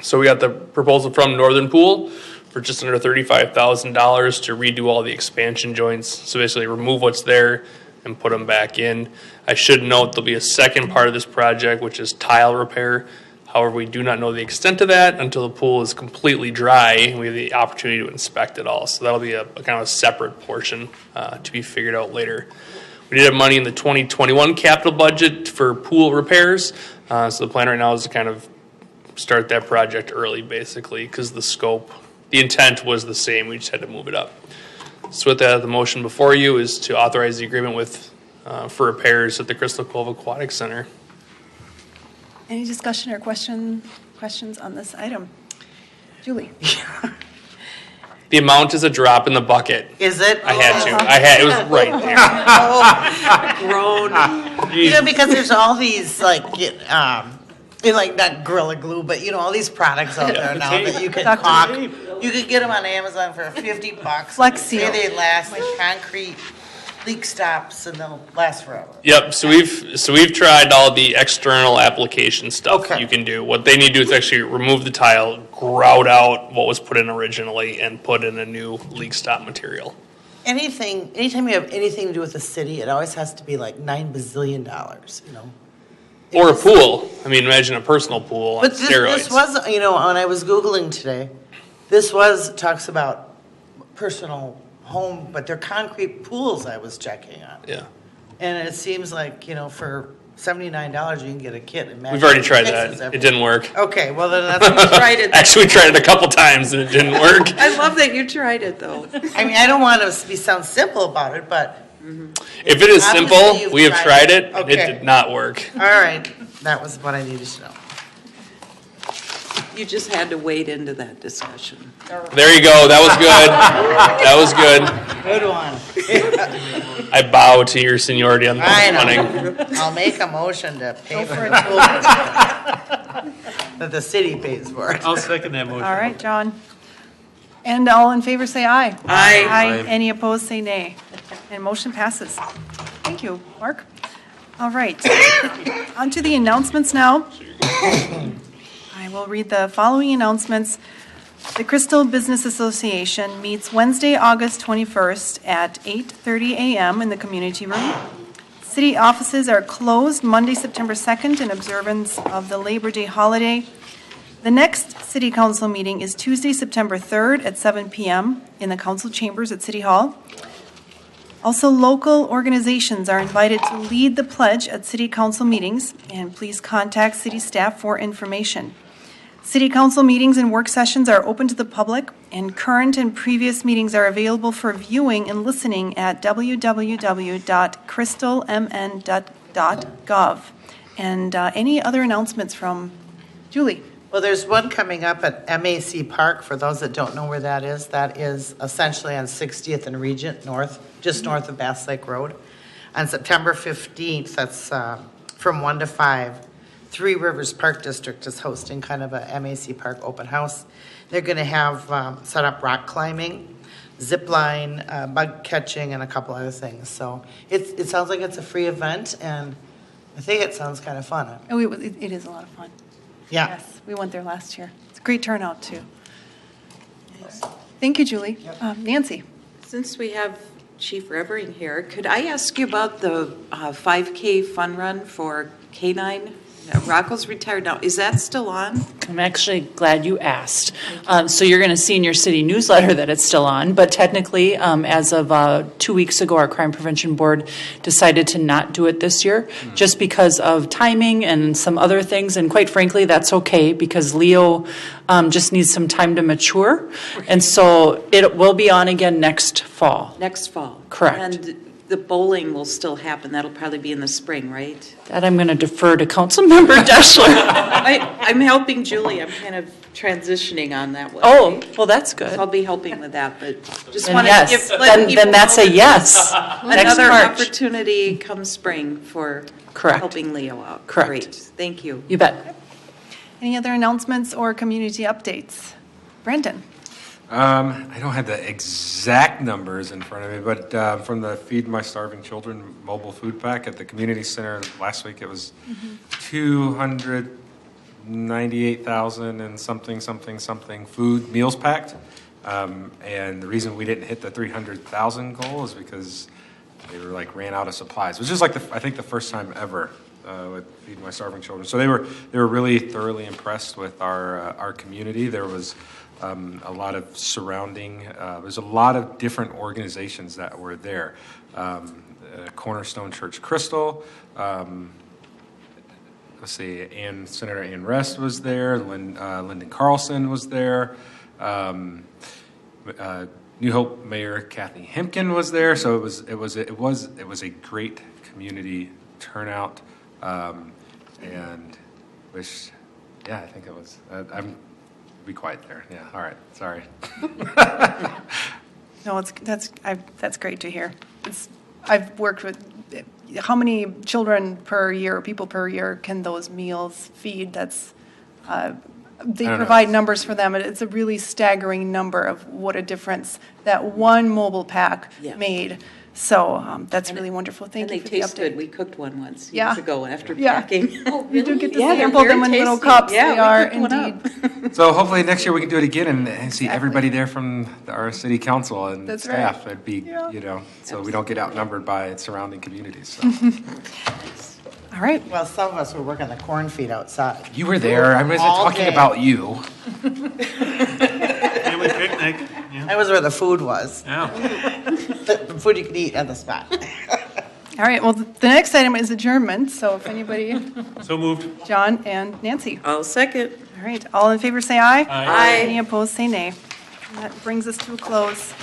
So we got the proposal from Northern Pool for just under $35,000 to redo all the expansion joints. So basically remove what's there and put them back in. I should note there'll be a second part of this project, which is tile repair. However, we do not know the extent of that until the pool is completely dry and we have the opportunity to inspect it all. So that'll be a kind of a separate portion to be figured out later. We did have money in the 2021 capital budget for pool repairs. So the plan right now is to kind of start that project early, basically, because the intent was the same. We just had to move it up. So with that, the motion before you is to authorize the agreement for repairs at the Crystal Cove Aquatic Center. Any discussion or questions on this item? Julie? The amount is a drop in the bucket. Is it? I had to. It was right there. Because there's all these, not Gorilla Glue, but all these products out there now that you can caulk. You could get them on Amazon for $50. Flex Seal. They last like concrete leak stops, and they'll last forever. Yep. So we've tried all the external application stuff you can do. What they need to do is actually remove the tile, grout out what was put in originally, and put in a new leak stop material. Anytime you have anything to do with the city, it always has to be like $9 bazillion. Or a pool. I mean, imagine a personal pool on steroids. This was, when I was Googling today, talks about personal home, but they're concrete pools I was checking on. Yeah. And it seems like, for $79 you can get a kit. We've already tried that. It didn't work. Okay, well then that's We tried it. Actually, we tried it a couple times and it didn't work. I love that you tried it, though. I mean, I don't want to sound simple about it, but if it is simple, you've we have tried it, and Okay. it did not work. All right, that was what I needed to know. You just had to wade into that discussion. There you go. That was good. Good one. I bow to your seniority on I running. know. I'll make a motion to pay for a tool that the city pays for. I'll second that motion. All right, John. And all in favor say aye. Aye. Any opposed say nay. And motion passes. Thank you, Mark. All right. On to the announcements now. I will read the following announcements. The Crystal Business Association meets Wednesday, August 21st at 8:30 a.m. in the community room. City offices are closed Monday, September 2nd in observance of the Labor Day holiday. The next City Council meeting is Tuesday, September 3rd at 7 p.m. in the council chambers at City Hall. Also, local organizations are invited to lead the pledge at City Council meetings, and please contact city staff for information. City Council meetings and work sessions are open to the public, and current and previous meetings are available for viewing and listening at www.crystalmn.gov. And any other announcements from Julie? Well, there's one coming up at MAC Park. For those that don't know where that is essentially on 60th and Regent North, just north of Bass Lake Road. On September 15th, that's from 1 to 5. Three Rivers Park District is hosting kind of a MAC Park open house. They're going to have set up rock climbing, zip line, bug catching, and a couple other things. So it sounds like it's a free event, and I think it sounds kind of fun. Oh, it is a lot of fun. Yeah. Yes, we went there last year. It's a great turnout, too. Thank you, Julie. Nancy? Since we have Chief Revering here, could I ask you about the 5K fun run for K9? Rocco's retired now. Is that still on? I'm actually glad you asked. So you're going to see in your city newsletter that it's still on, but technically, as of 2 weeks ago, our Crime Prevention Board decided to not do it this year, just because of timing and some other things, and quite frankly, that's okay, because Leo just needs some time to mature, and so it will be on again next fall. Next fall. Correct. And the bowling will still happen. That'll probably be in the spring, right? That I'm going to defer to Councilmember Deschler. I'm helping Julie. I'm kind of transitioning on that one. Oh, well, that's good. So I'll be helping with that, but just Then want yes. to give let people Then that's know a yes. Next Another March. opportunity come spring for Correct. helping Leo out. Correct. Great. Thank you. You bet. Any other announcements or community updates? Brandon? I don't have the exact numbers in front of me, but from the Feed My Starving Children mobile food pack at the community center last week, it was 298,000 and something food meals packed. And the reason we didn't hit the 300,000 goal is because they were ran out of supplies, which is I think the first time ever with Feed My Starving Children. So they were really thoroughly impressed with our community. There was a lot of surrounding, there's a lot of different organizations that were there. Cornerstone Church Crystal, Senator Ann Rest was there, Lyndon Carlson was there, New Hope Mayor Kathy Hempkin was there. So it was a great community turnout, and I think it was. Be quiet there. Yeah. All right. Sorry. No, that's great to hear. I've worked with, how many children per year, people per year can those meals feed? They provide numbers for them, and it's a really staggering number of what a difference that one mobile pack made. So that's really wonderful. Thank you for the update. And they taste good. We cooked one once Yeah. years ago after Yeah. packing. Oh, you do get to Yeah, sample they're them in very little tasty. cups. Yeah, They we are cooked one indeed. So hopefully next year we can do it again and see everybody there from our city council and That's staff. right. It'd be, so we don't get outnumbered by surrounding communities. So. All right. Well, some of us were working the corn feed outside. You were there. I was All talking day. about you. Family picnic. Yeah. I was where the food was. Yeah. The food you could eat at the spot. All right, well, the next item is adjournment, so if anybody, So moved. John and Nancy. I'll second. All right, all in favor say aye. Aye. Any opposed say nay. And that brings us to a close.